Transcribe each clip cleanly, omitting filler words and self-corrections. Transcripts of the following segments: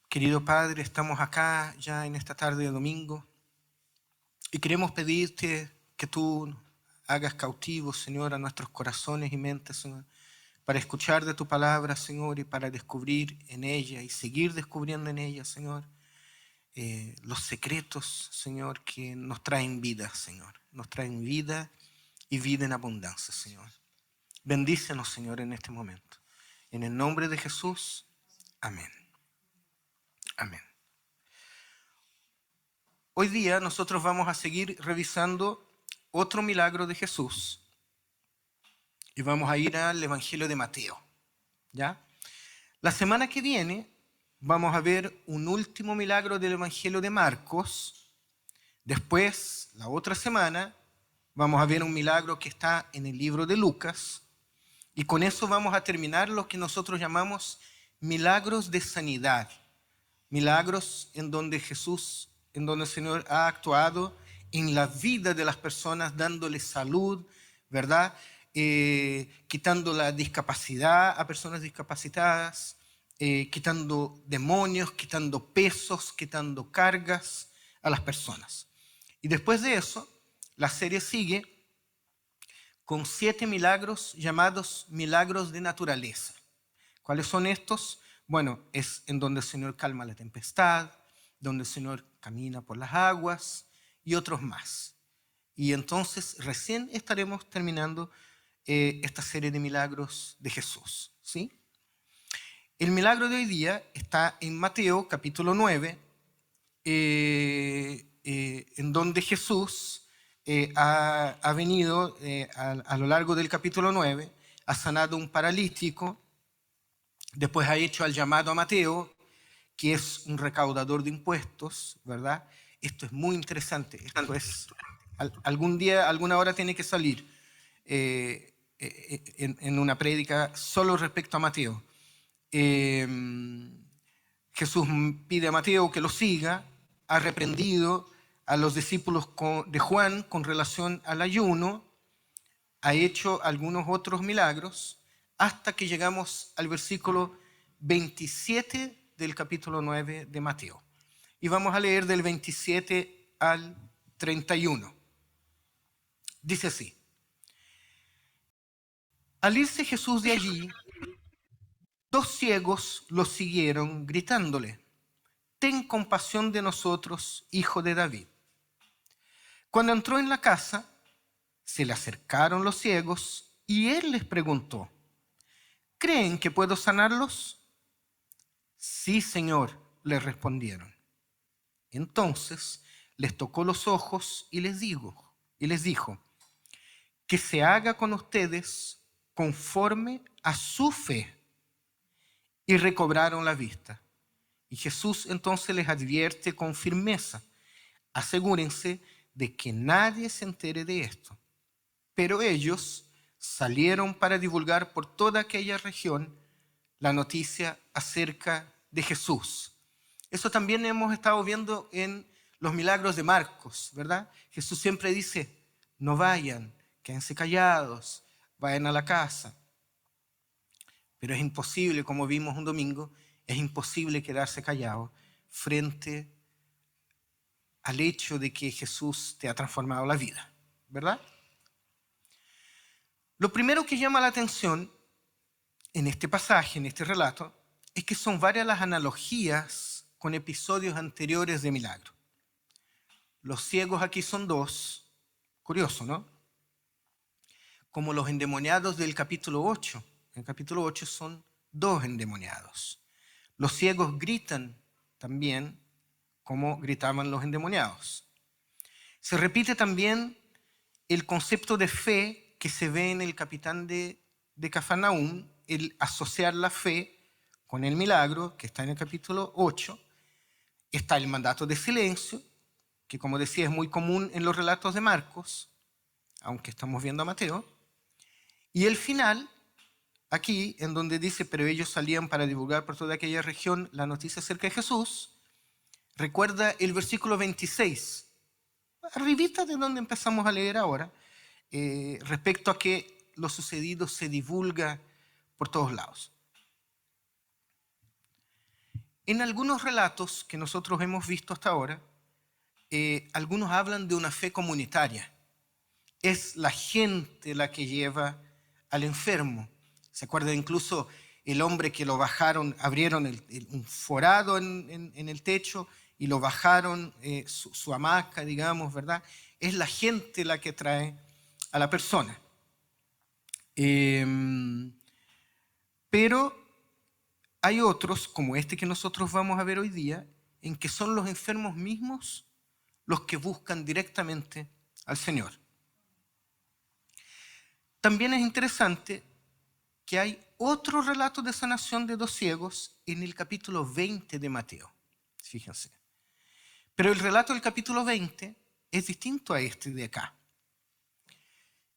Querido Padre, estamos acá ya en esta tarde de domingo y queremos pedirte que tú hagas cautivos, Señor, a nuestros corazones y mentes, Señor, para escuchar de tu palabra, Señor, y para descubrir en ella y seguir descubriendo en ella, Señor, los secretos, Señor, que nos traen vida, Señor. Nos traen vida y vida en abundancia, Señor. Bendícenos, Señor, en este momento. En el nombre de Jesús, amén. Amén. Hoy día nosotros vamos a seguir revisando otro milagro de Jesús y vamos a ir al Evangelio de Mateo, ¿ya? La semana que viene vamos a ver un último milagro del Evangelio de Marcos. Después, la otra semana, vamos a ver un milagro que está en el libro de Lucas y con eso vamos a terminar lo que nosotros llamamos milagros de sanidad. Milagros en donde el Señor ha actuado en la vida de las personas, dándoles salud, ¿verdad? Quitando la discapacidad a personas discapacitadas, quitando demonios, quitando pesos, quitando cargas a las personas. Y después de eso, la serie sigue con 7 milagros llamados milagros de naturaleza. ¿Cuáles son estos? Bueno, es en donde el Señor calma la tempestad, donde el Señor camina por las aguas y otros más. Y entonces recién estaremos terminando esta serie de milagros de Jesús, ¿sí? El milagro de hoy día está en Mateo capítulo 9, en donde Jesús ha venido a lo largo del capítulo 9, ha sanado un paralítico. Después ha hecho al llamado a Mateo, que es un recaudador de impuestos, ¿verdad? Esto es muy interesante. Esto es, algún día, alguna hora tiene que salir en una prédica solo respecto a Mateo. Jesús pide a Mateo que lo siga, ha reprendido a los discípulos de Juan con relación al ayuno, ha hecho algunos otros milagros, hasta que llegamos al versículo 27 del capítulo 9 de Mateo. Y vamos a leer del 27 al 31. Dice así: Al irse Jesús de allí, 2 ciegos lo siguieron gritándole: «Ten compasión de nosotros, hijo de David». Cuando entró en la casa, se le acercaron los ciegos y él les preguntó: ¿creen que puedo sanarlos? Sí, Señor, le respondieron. Entonces les tocó los ojos y les dijo: que se haga con ustedes conforme a su fe. Y recobraron la vista. Y Jesús entonces les advierte con firmeza: asegúrense de que nadie se entere de esto. Pero ellos salieron para divulgar por toda aquella región la noticia acerca de Jesús. Eso también hemos estado viendo en los milagros de Marcos, ¿verdad? Jesús siempre dice: no vayan, quédense callados, vayan a la casa. Pero es imposible, como vimos un domingo, es imposible quedarse callado frente al hecho de que Jesús te ha transformado la vida, ¿verdad? Lo primero que llama la atención en este pasaje, en este relato, es que son varias las analogías con episodios anteriores de milagro. Los ciegos aquí son 2, curioso, ¿no? Como los endemoniados del capítulo 8. En el capítulo 8 son 2 endemoniados. Los ciegos gritan también como gritaban los endemoniados. Se repite también el concepto de fe que se ve en el capitán de Cafarnaúm, el asociar la fe con el milagro, que está en el capítulo 8. Está el mandato de silencio, que como decía es muy común en los relatos de Marcos, aunque estamos viendo a Mateo. Y el final, aquí, en donde dice: pero ellos salían para divulgar por toda aquella región la noticia acerca de Jesús, recuerda el versículo 26, arribita de donde empezamos a leer ahora, respecto a que lo sucedido se divulga por todos lados. En algunos relatos que nosotros hemos visto hasta ahora, algunos hablan de una fe comunitaria. Es la gente la que lleva al enfermo. ¿Se acuerdan? Incluso el hombre que lo bajaron, abrieron un forado en el techo y lo bajaron, su hamaca, digamos, ¿verdad? Es la gente la que trae a la persona. Pero hay otros, como este que nosotros vamos a ver hoy día, en que son los enfermos mismos los que buscan directamente al Señor. También es interesante que hay otro relato de sanación de 2 ciegos en el capítulo 20 de Mateo. Fíjense. Pero el relato del capítulo 20 es distinto a este de acá.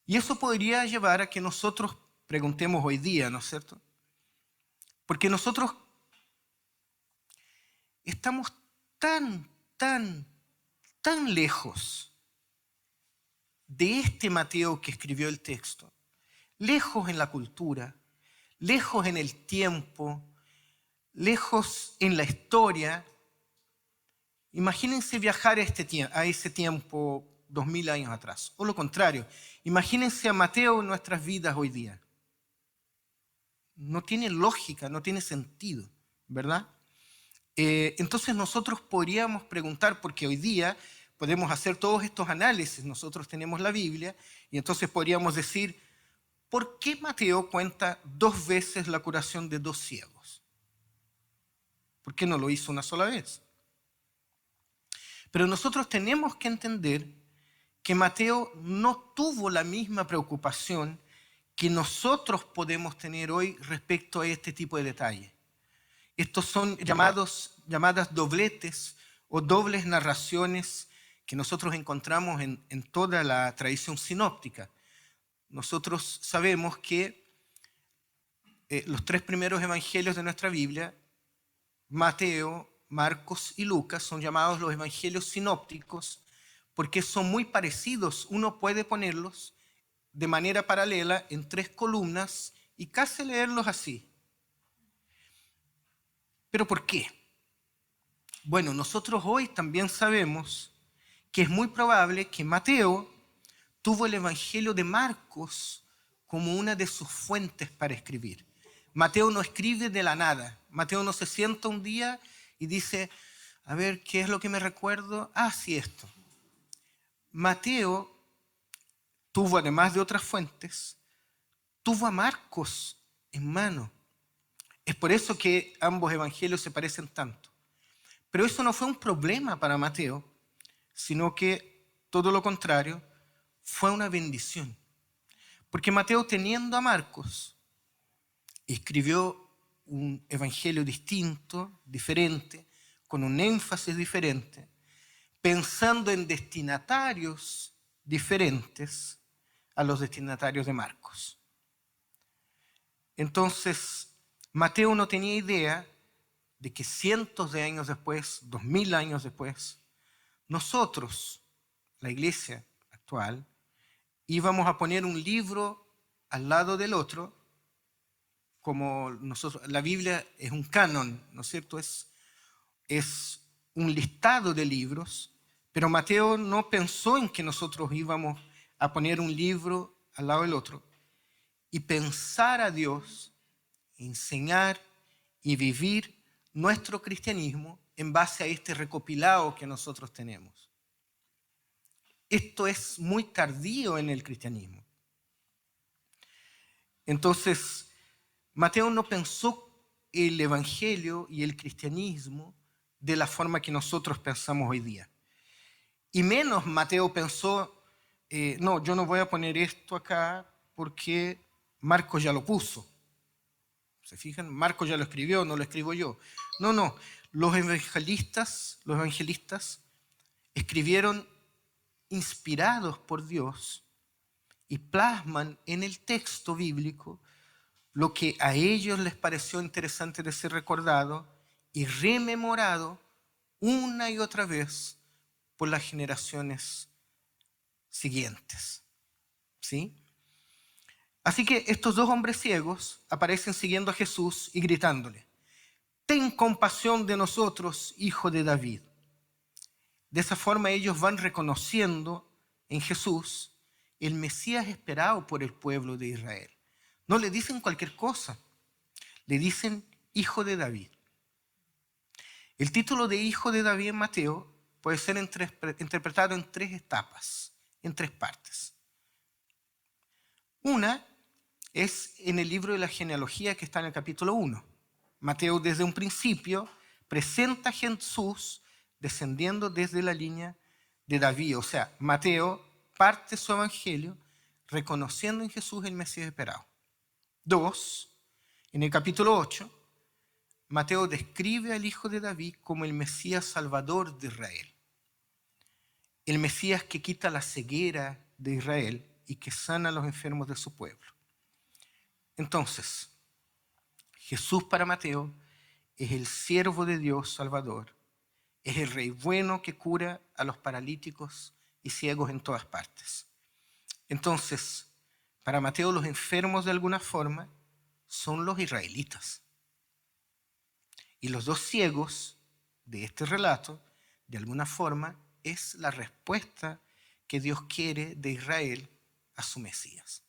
Y eso podría llevar a que nosotros preguntemos hoy día, ¿no es cierto? Porque nosotros estamos tan lejos de este Mateo que escribió el texto, lejos en la cultura, lejos en el tiempo, lejos en la historia. Imagínense viajar a ese tiempo 2000 años atrás, o lo contrario, imagínense a Mateo en nuestras vidas hoy día. No tiene lógica, no tiene sentido, ¿verdad? Entonces nosotros podríamos preguntar, porque hoy día podemos hacer todos estos análisis, nosotros tenemos la Biblia, y entonces podríamos decir, ¿por qué Mateo cuenta 2 veces la curación de 2 ciegos? ¿Por qué no lo hizo una sola vez? Pero nosotros tenemos que entender que Mateo no tuvo la misma preocupación que nosotros podemos tener hoy respecto a este tipo de detalles. Estos son llamadas dobletes o dobles narraciones que nosotros encontramos en toda la tradición sinóptica. Nosotros sabemos que los 3 primeros evangelios de nuestra Biblia, Mateo, Marcos y Lucas, son llamados los evangelios sinópticos porque son muy parecidos. Uno puede ponerlos de manera paralela en 3 columnas y casi leerlos así. ¿Pero por qué? Bueno, nosotros hoy también sabemos que es muy probable que Mateo tuvo el Evangelio de Marcos como una de sus fuentes para escribir. Mateo no escribe de la nada. Mateo no se sienta un día y dice, a ver, ¿qué es lo que me recuerdo? Ah, sí, esto. Mateo tuvo, además de otras fuentes, tuvo a Marcos en mano. Es por eso que ambos evangelios se parecen tanto. Pero eso no fue un problema para Mateo, sino que todo lo contrario, fue una bendición. Porque Mateo, teniendo a Marcos, escribió un evangelio distinto, diferente, con un énfasis diferente, pensando en destinatarios diferentes a los destinatarios de Marcos. Entonces, Mateo no tenía idea de que cientos de años después, 2000 años después, nosotros, la iglesia actual, íbamos a poner un libro al lado del otro, como nosotros, la Biblia es un canon, ¿no es cierto? Es un listado de libros, pero Mateo no pensó en que nosotros íbamos a poner un libro al lado del otro y pensar a Dios, enseñar y vivir nuestro cristianismo en base a este recopilado que nosotros tenemos. Esto es muy tardío en el cristianismo. Entonces, Mateo no pensó el evangelio y el cristianismo de la forma que nosotros pensamos hoy día. Y menos Mateo pensó, no, yo no voy a poner esto acá porque Marcos ya lo puso. ¿Se fijan? Marcos ya lo escribió, no lo escribo yo. No, los evangelistas escribieron inspirados por Dios y plasman en el texto bíblico lo que a ellos les pareció interesante de ser recordado y rememorado una y otra vez por las generaciones siguientes. ¿Sí? Así que estos 2 hombres ciegos aparecen siguiendo a Jesús y gritándole, ten compasión de nosotros, hijo de David. De esa forma ellos van reconociendo en Jesús el Mesías esperado por el pueblo de Israel. No le dicen cualquier cosa, le dicen hijo de David. El título de hijo de David en Mateo puede ser interpretado en tres etapas, en tres partes. Una es en el libro de la genealogía que está en el capítulo 1. Mateo desde un principio presenta a Jesús descendiendo desde la línea de David. O sea, Mateo parte su evangelio reconociendo en Jesús el Mesías esperado. 2, en el capítulo 8, Mateo describe al hijo de David como el Mesías salvador de Israel. El Mesías que quita la ceguera de Israel y que sana a los enfermos de su pueblo. Entonces, Jesús para Mateo es el siervo de Dios Salvador, es el rey bueno que cura a los paralíticos y ciegos en todas partes. Entonces, para Mateo los enfermos de alguna forma son los israelitas. Y los dos ciegos de este relato, de alguna forma, es la respuesta que Dios quiere de Israel a su Mesías.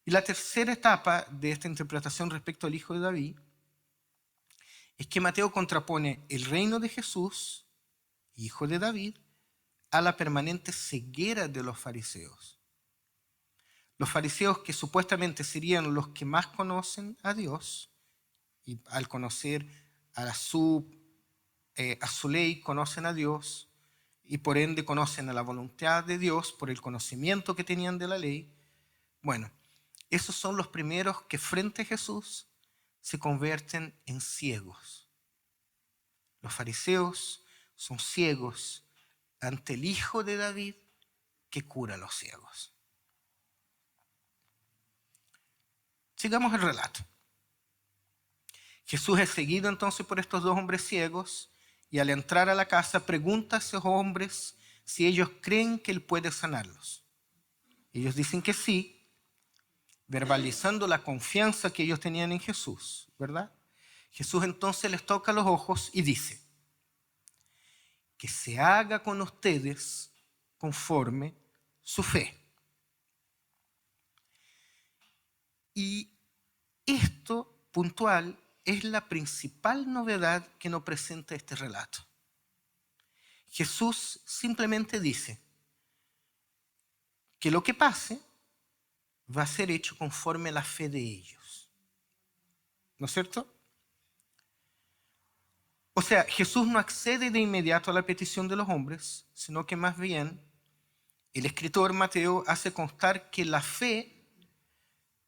Y la tercera etapa de esta interpretación respecto al hijo de David es que Mateo contrapone el reino de Jesús, hijo de David, a la permanente ceguera de los fariseos. Los fariseos que supuestamente serían los que más conocen a Dios y al conocer a su ley conocen a Dios y por ende conocen a la voluntad de Dios por el conocimiento que tenían de la ley. Bueno, esos son los primeros que frente a Jesús se convierten en ciegos. Los fariseos son ciegos ante el Hijo de David que cura a los ciegos. Sigamos el relato. Jesús es seguido entonces por estos dos hombres ciegos y al entrar a la casa pregunta a esos hombres si ellos creen que Él puede sanarlos. Ellos dicen que sí, verbalizando la confianza que ellos tenían en Jesús, ¿verdad? Jesús entonces les toca los ojos y dice: que se haga con ustedes conforme su fe. Y esto puntual es la principal novedad que nos presenta este relato. Jesús simplemente dice que lo que pase va a ser hecho conforme a la fe de ellos. ¿No es cierto? O sea, Jesús no accede de inmediato a la petición de los hombres, sino que más bien el escritor Mateo hace constar que la fe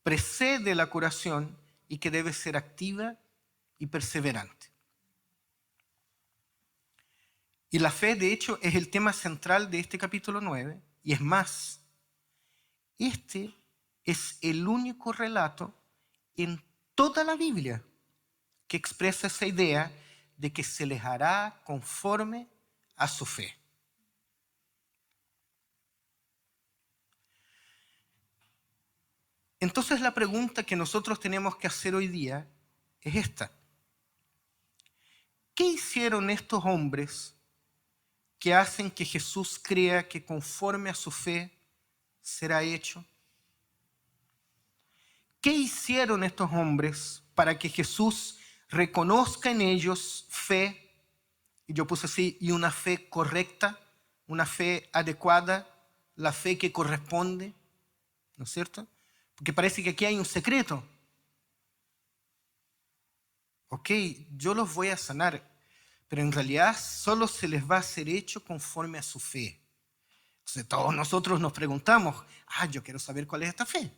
precede la curación y que debe ser activa y perseverante. Y la fe, de hecho, es el tema central de este capítulo 9, y es más, este es el único relato en toda la Biblia que expresa esa idea de que se les hará conforme a su fe. Entonces la pregunta que nosotros tenemos que hacer hoy día es esta: ¿qué hicieron estos hombres que hacen que Jesús crea que conforme a su fe será hecho? ¿Qué hicieron estos hombres para que Jesús reconozca en ellos fe? Y yo puse así, y una fe correcta, una fe adecuada, la fe que corresponde, ¿no es cierto? Porque parece que aquí hay un secreto. Ok, yo los voy a sanar, pero en realidad solo se les va a ser hecho conforme a su fe. Entonces todos nosotros nos preguntamos, yo quiero saber cuál es esta fe.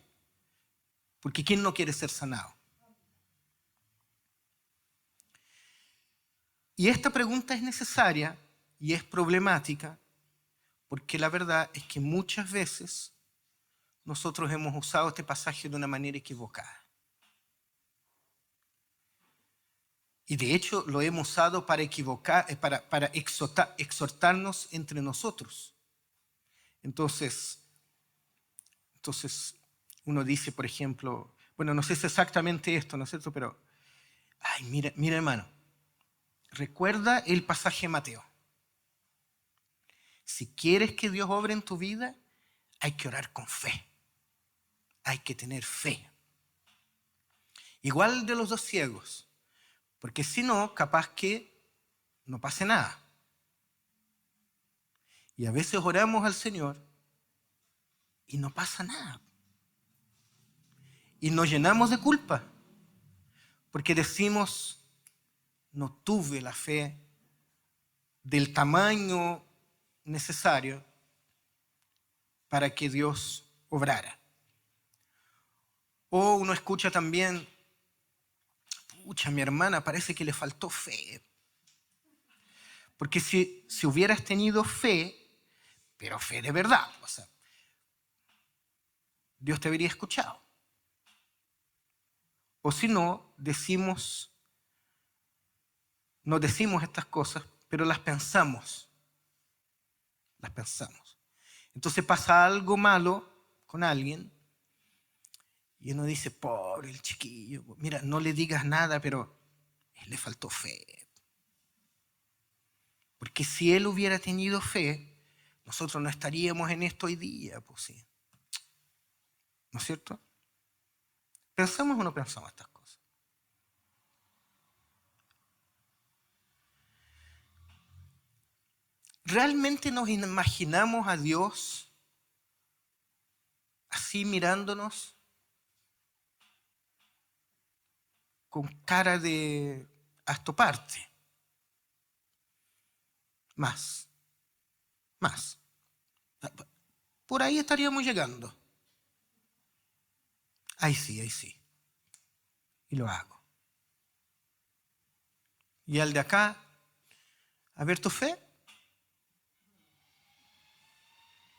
Porque ¿quién no quiere ser sanado? Y esta pregunta es necesaria y es problemática porque la verdad es que muchas veces nosotros hemos usado este pasaje de una manera equivocada. Y de hecho lo hemos usado para exhortarnos entre nosotros. Entonces uno dice, por ejemplo, Bueno, no sé si es exactamente esto, ¿no es cierto? Pero, ay, mira hermano, recuerda el pasaje de Mateo. Si quieres que Dios obre en tu vida, hay que orar con fe. Hay que tener fe. Igual de los dos ciegos. Porque si no, capaz que no pase nada. Y a veces oramos al Señor y no pasa nada. Y nos llenamos de culpa. Porque decimos, no tuve la fe del tamaño necesario para que Dios obrara. O uno escucha también, pucha, mi hermana parece que le faltó fe. Porque si hubieras tenido fe, pero fe de verdad, o sea, Dios te habría escuchado. O si no, no decimos estas cosas, pero las pensamos. Las pensamos. Entonces pasa algo malo con alguien y uno dice, pobre el chiquillo, mira, no le digas nada, pero le faltó fe. Porque si él hubiera tenido fe, nosotros no estaríamos en esto hoy día, pues sí. ¿No es cierto? ¿Pensamos o no pensamos estas cosas? ¿Realmente nos imaginamos a Dios así mirándonos con cara de hasta parte? Más. Por ahí estaríamos llegando. Ahí sí. Y lo hago. Y al de acá, a ver tu fe.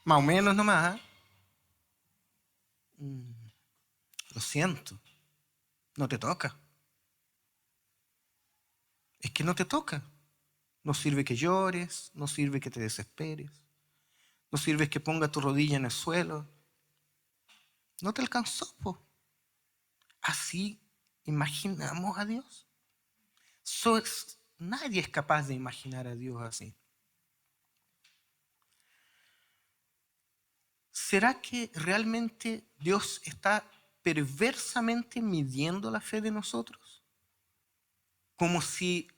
Más o menos nomás. Lo siento. No te toca. Es que no te toca. No sirve que llores, no sirve que te desesperes, no sirve que pongas tu rodilla en el suelo. No te alcanzó, po. Así imaginamos a Dios. Nadie es capaz de imaginar a Dios así. ¿Será que realmente Dios está perversamente midiendo la fe de nosotros? Como si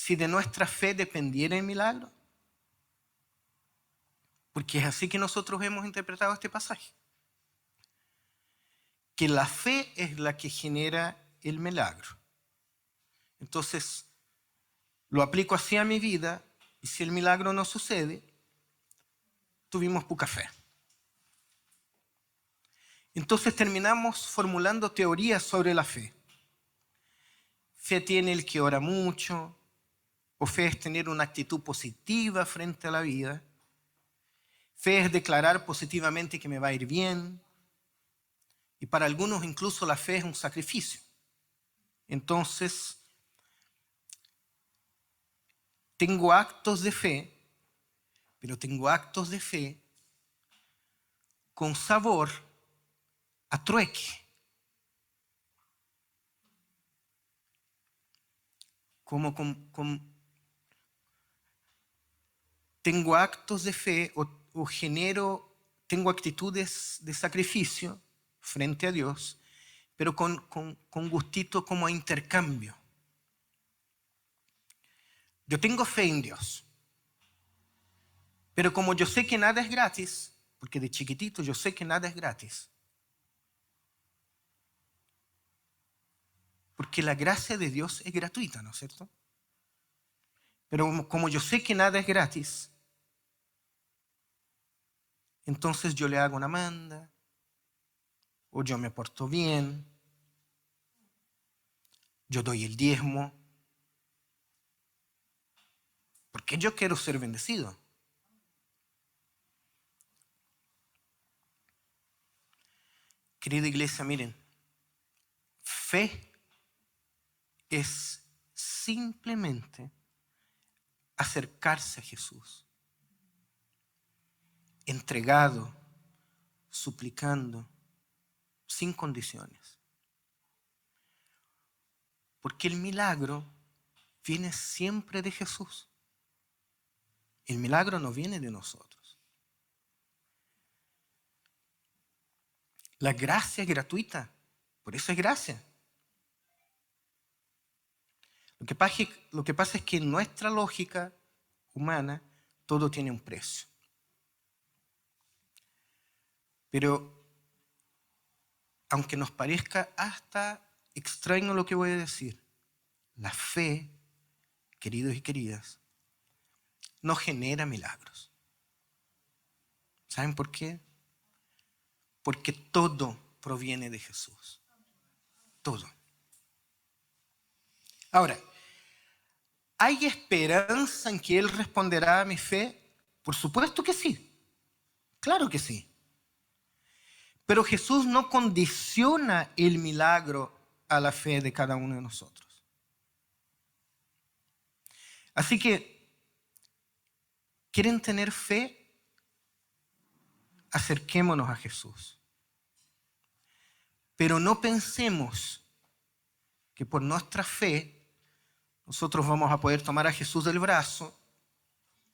de nuestra fe dependiera el milagro. Porque es así que nosotros hemos interpretado este pasaje. Que la fe es la que genera el milagro. Entonces, lo aplico así a mi vida y si el milagro no sucede, tuvimos poca fe. Entonces terminamos formulando teorías sobre la fe. Fe tiene el que ora mucho, o fe es tener una actitud positiva frente a la vida. Fe es declarar positivamente que me va a ir bien. Y para algunos incluso la fe es un sacrificio. Entonces, tengo actos de fe, pero tengo actos de fe con sabor a trueque. Tengo actos de fe o tengo actitudes de sacrificio frente a Dios, pero con gustito como a intercambio. Yo tengo fe en Dios, pero como yo sé que nada es gratis, porque de chiquitito yo sé que nada es gratis, porque la gracia de Dios es gratuita, ¿no es cierto? Pero como yo sé que nada es gratis, entonces yo le hago una manda, o yo me porto bien, yo doy el diezmo, porque yo quiero ser bendecido. Querida iglesia, miren, fe es simplemente acercarse a Jesús, entregado, suplicando, sin condiciones. Porque el milagro viene siempre de Jesús. El milagro no viene de nosotros. La gracia es gratuita, por eso es gracia. Lo que pasa es que en nuestra lógica humana todo tiene un precio. Pero aunque nos parezca hasta extraño lo que voy a decir, la fe, queridos y queridas, no genera milagros. ¿Saben por qué? Porque todo proviene de Jesús. Todo. Ahora, ¿hay esperanza en que Él responderá a mi fe? Por supuesto que sí. Claro que sí. Pero Jesús no condiciona el milagro a la fe de cada uno de nosotros. Así que, ¿quieren tener fe? Acerquémonos a Jesús. Pero no pensemos que por nuestra fe nosotros vamos a poder tomar a Jesús del brazo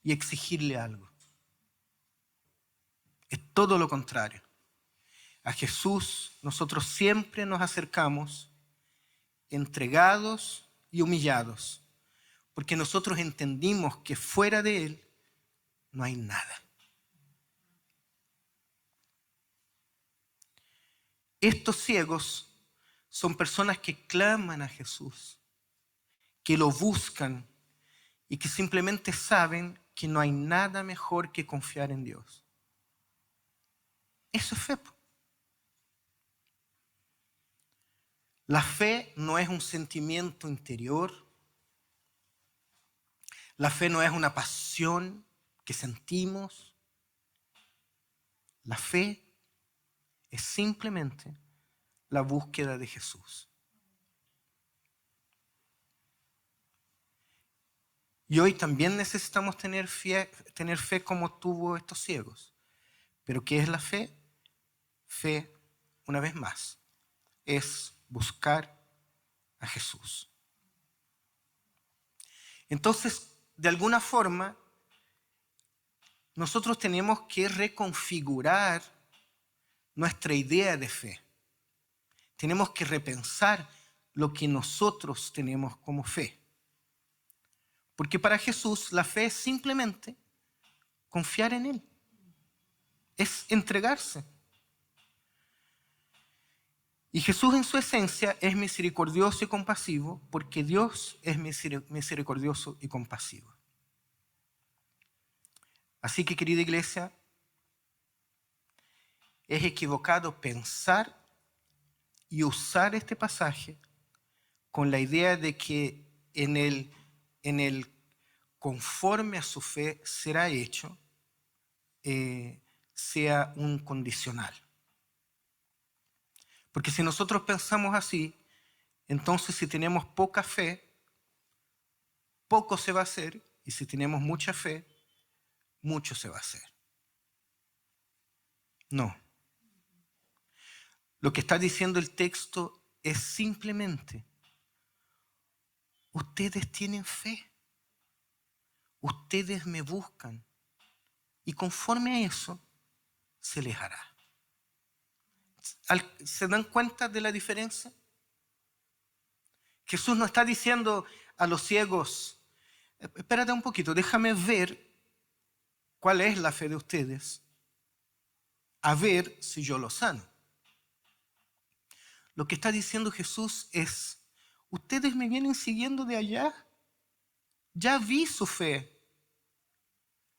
y exigirle algo. Es todo lo contrario. A Jesús nosotros siempre nos acercamos entregados y humillados, porque nosotros entendimos que fuera de Él no hay nada. Estos ciegos son personas que claman a Jesús, que lo buscan y que simplemente saben que no hay nada mejor que confiar en Dios. Eso es fe. La fe no es un sentimiento interior. La fe no es una pasión que sentimos. La fe es simplemente la búsqueda de Jesús. Y hoy también necesitamos tener fe como tuvo estos ciegos. ¿Pero qué es la fe? Fe, una vez más, es buscar a Jesús. Entonces, de alguna forma, nosotros tenemos que reconfigurar nuestra idea de fe. Tenemos que repensar lo que nosotros tenemos como fe. Porque para Jesús la fe es simplemente confiar en Él. Es entregarse. Y Jesús en su esencia es misericordioso y compasivo porque Dios es misericordioso y compasivo. Así que, querida iglesia, es equivocado pensar y usar este pasaje con la idea de que en el conforme a su fe será hecho, sea un condicional. Porque si nosotros pensamos así, entonces si tenemos poca fe, poco se va a hacer, y si tenemos mucha fe, mucho se va a hacer. No. Lo que está diciendo el texto es simplemente, ustedes tienen fe, ustedes me buscan, y conforme a eso, se les hará. ¿Se dan cuenta de la diferencia? Jesús no está diciendo a los ciegos, espérate un poquito, déjame ver cuál es la fe de ustedes, a ver si yo los sano. Lo que está diciendo Jesús es, ustedes me vienen siguiendo de allá, ya vi su fe.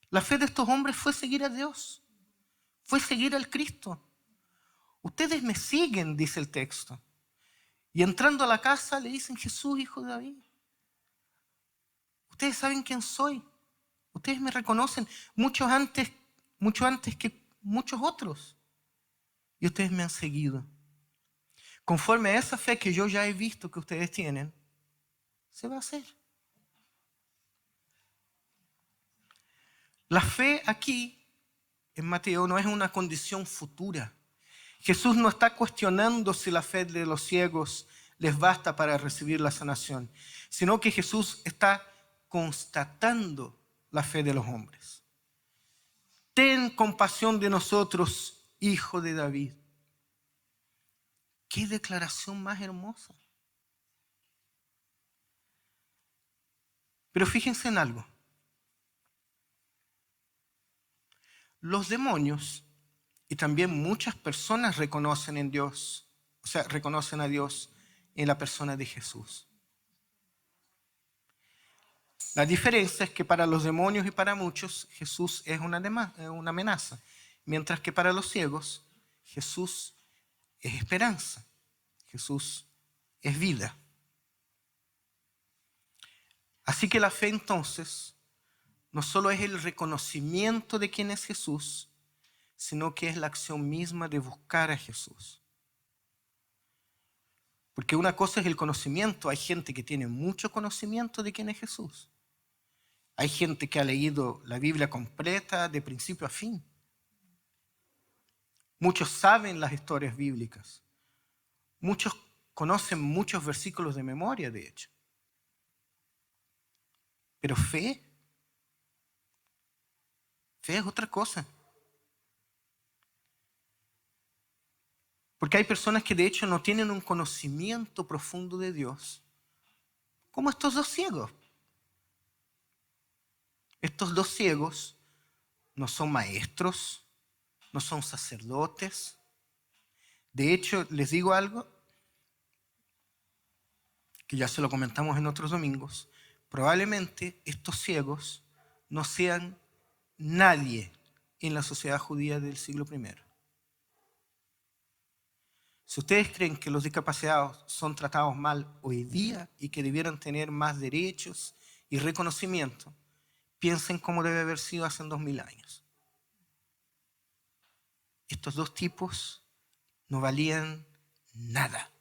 La fe de estos hombres fue seguir a Dios, fue seguir al Cristo. Ustedes me siguen, dice el texto. Y entrando a la casa le dicen, Jesús, hijo de David, ustedes saben quién soy. Ustedes me reconocen mucho antes que muchos otros. Y ustedes me han seguido. Conforme a esa fe que yo ya he visto que ustedes tienen, se va a hacer. La fe aquí, en Mateo, no es una condición futura. Jesús no está cuestionando si la fe de los ciegos les basta para recibir la sanación, sino que Jesús está constatando la fe de los hombres. Ten compasión de nosotros, hijo de David. ¡Qué declaración más hermosa! Pero fíjense en algo. Los demonios y también muchas personas reconocen en Dios, o sea, reconocen a Dios en la persona de Jesús. La diferencia es que para los demonios y para muchos Jesús es una amenaza, mientras que para los ciegos Jesús es esperanza, Jesús es vida. Así que la fe entonces no solo es el reconocimiento de quién es Jesús, sino que es la acción misma de buscar a Jesús. Porque una cosa es el conocimiento. Hay gente que tiene mucho conocimiento de quién es Jesús. Hay gente que ha leído la Biblia completa de principio a fin. Muchos saben las historias bíblicas. Muchos conocen muchos versículos de memoria, de hecho. Pero fe es otra cosa. Porque hay personas que de hecho no tienen un conocimiento profundo de Dios, como estos dos ciegos. Estos dos ciegos no son maestros, no son sacerdotes. De hecho, les digo algo que ya se lo comentamos en otros domingos. Probablemente estos ciegos no sean nadie en la sociedad judía del siglo I. Si ustedes creen que los discapacitados son tratados mal hoy día y que debieran tener más derechos y reconocimiento, piensen cómo debe haber sido hace 2000 años. Estos dos tipos no valían nada.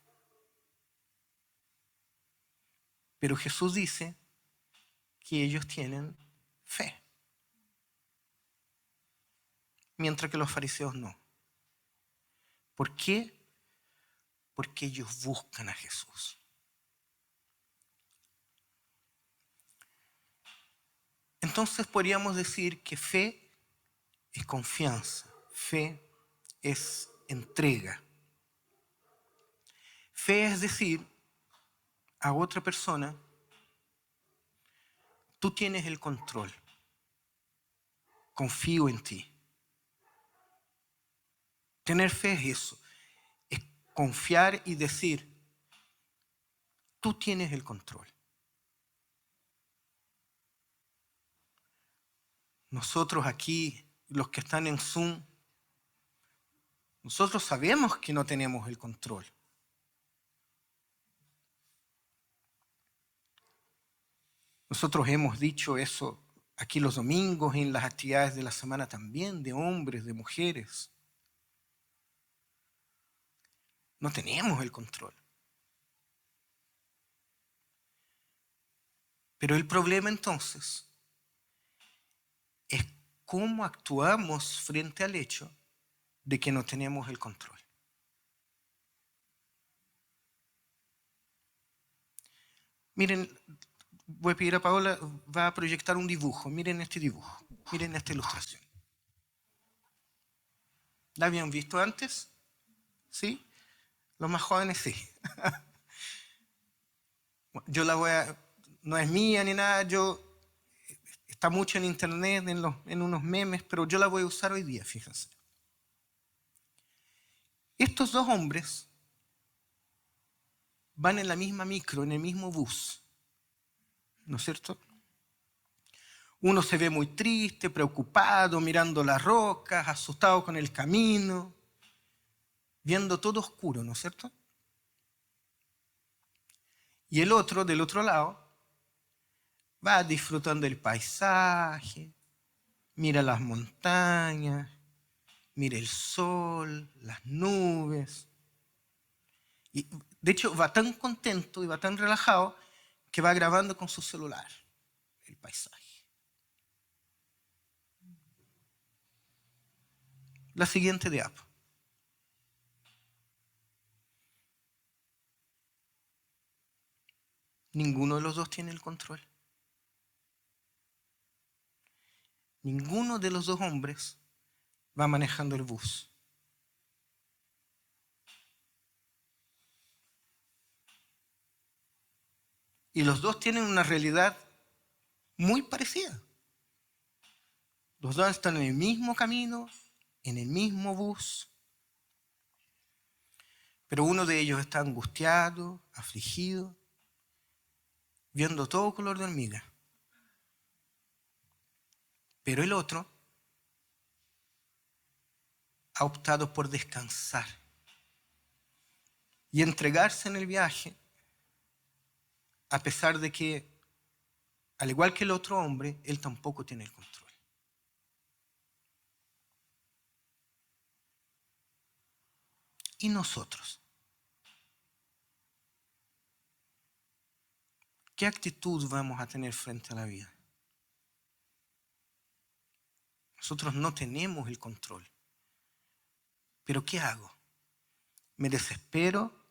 Pero Jesús dice que ellos tienen fe, mientras que los fariseos no. ¿Por qué? Porque ellos buscan a Jesús. Entonces podríamos decir que fe es confianza, fe es entrega. Fe es decir a otra persona, tú tienes el control, confío en ti. Tener fe es eso, es confiar y decir, tú tienes el control. Nosotros aquí, los que están en Zoom, nosotros sabemos que no tenemos el control. Nosotros hemos dicho eso aquí los domingos, en las actividades de la semana también, de hombres, de mujeres. No tenemos el control. Pero el problema entonces es cómo actuamos frente al hecho de que no tenemos el control. Miren, voy a pedir a Paola, va a proyectar un dibujo. Miren este dibujo, miren esta ilustración. ¿La habían visto antes? ¿Sí? Los más jóvenes sí. Yo la voy a... No es mía ni nada, está mucho en internet, en unos memes, pero yo la voy a usar hoy día, fíjense. Estos dos hombres van en la misma micro, en el mismo bus, ¿no es cierto? Uno se ve muy triste, preocupado, mirando las rocas, asustado con el camino, viendo todo oscuro, ¿no es cierto? Y el otro, del otro lado, va disfrutando el paisaje, mira las montañas, mira el sol, las nubes. Y de hecho va tan contento y va tan relajado que va grabando con su celular el paisaje. La siguiente diapo. ninguno de los dos tiene el control. Ninguno de los dos hombres va manejando el bus. Y los dos tienen una realidad muy parecida. Los dos están en el mismo camino, en el mismo bus. Pero uno de ellos está angustiado, afligido, viendo todo color de hormiga. Pero el otro ha optado por descansar y entregarse en el viaje, a pesar de que, al igual que el otro hombre, él tampoco tiene el control. ¿Y nosotros? ¿Qué actitud vamos a tener frente a la vida? Nosotros no tenemos el control. ¿Pero qué hago? ¿Me desespero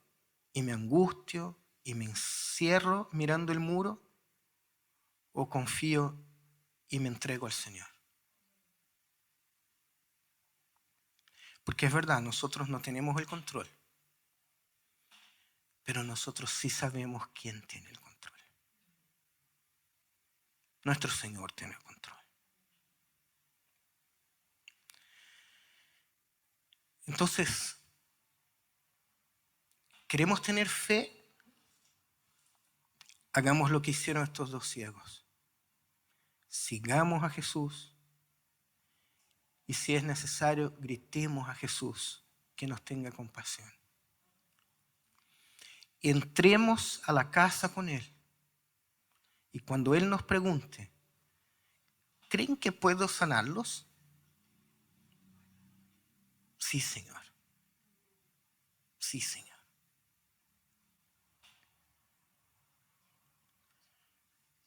y me angustio y me encierro mirando el muro? ¿O confío y me entrego al Señor? Porque es verdad, nosotros no tenemos el control, pero nosotros sí sabemos quién tiene el control. Nuestro Señor tiene el control. Entonces, ¿queremos tener fe? Hagamos lo que hicieron estos dos ciegos. Sigamos a Jesús y si es necesario, gritemos a Jesús que nos tenga compasión. Entremos a la casa con Él y cuando Él nos pregunte, ¿creen que puedo sanarlos? Sí, Señor. Sí, Señor.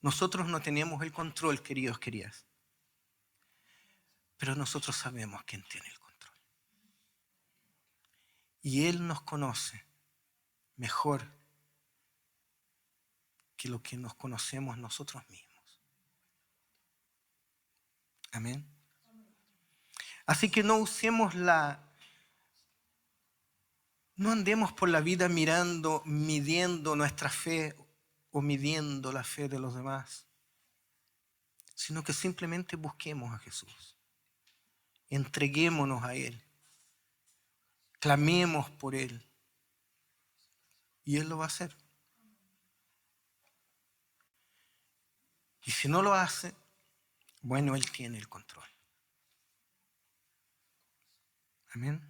Nosotros no tenemos el control, queridos, queridas, pero nosotros sabemos quién tiene el control. Y Él nos conoce mejor que lo que nos conocemos nosotros mismos. Amén. Así que no usemos no andemos por la vida mirando, midiendo nuestra fe o midiendo la fe de los demás, sino que simplemente busquemos a Jesús. Entreguémonos a Él. Clamemos por Él. Y Él lo va a hacer. Y si no lo hace, bueno, Él tiene el control. Amén.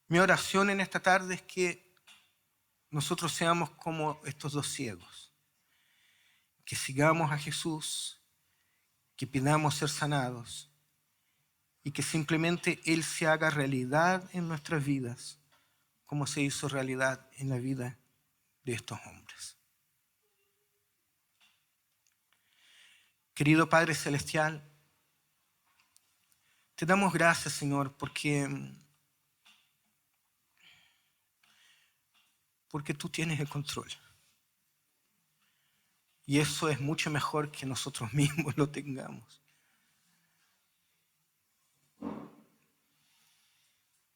Mi oración en esta tarde es que nosotros seamos como estos dos ciegos. Que sigamos a Jesús, que pidamos ser sanados y que simplemente Él se haga realidad en nuestras vidas, como se hizo realidad en la vida de estos hombres. Querido Padre Celestial, te damos gracias, Señor, porque tú tienes el control. Y eso es mucho mejor que nosotros mismos lo tengamos.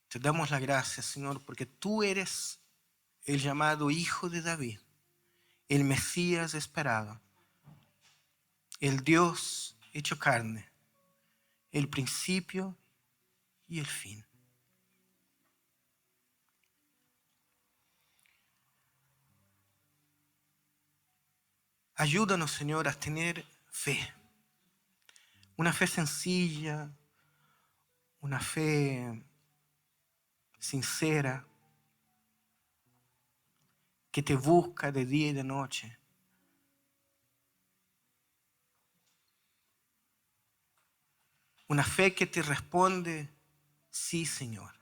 Te damos las gracias, Señor, porque tú eres el llamado Hijo de David, el Mesías esperado, el Dios hecho carne, el principio y el fin. Ayúdanos, Señor, a tener fe. Una fe sencilla, una fe sincera, que te busca de día y de noche. Una fe que te responde, sí, Señor.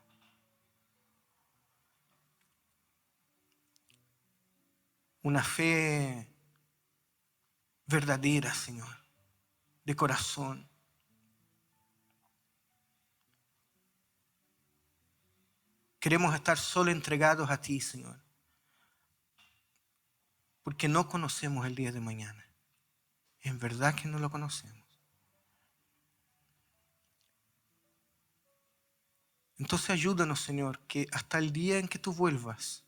Una fe verdadera, Señor, de corazón. Queremos estar solo entregados a ti, Señor, porque no conocemos el día de mañana. En verdad que no lo conocemos. Entonces ayúdanos, Señor, que hasta el día en que tú vuelvas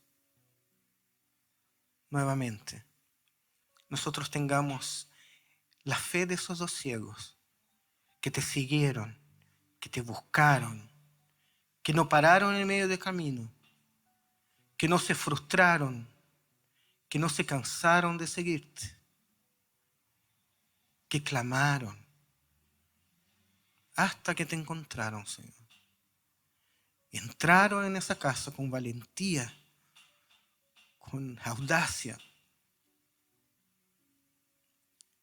nuevamente, nosotros tengamos la fe de esos dos ciegos que te siguieron, que te buscaron, que no pararon en medio del camino, que no se frustraron, que no se cansaron de seguirte, que clamaron hasta que te encontraron, Señor. Entraron en esa casa con valentía, con audacia,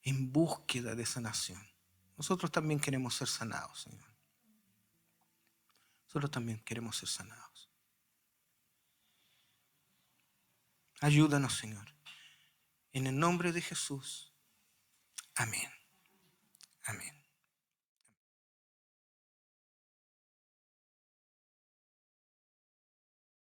en búsqueda de sanación. Nosotros también queremos ser sanados, Señor. Nosotros también queremos ser sanados. Ayúdanos, Señor. En el nombre de Jesús. Amén. Amén.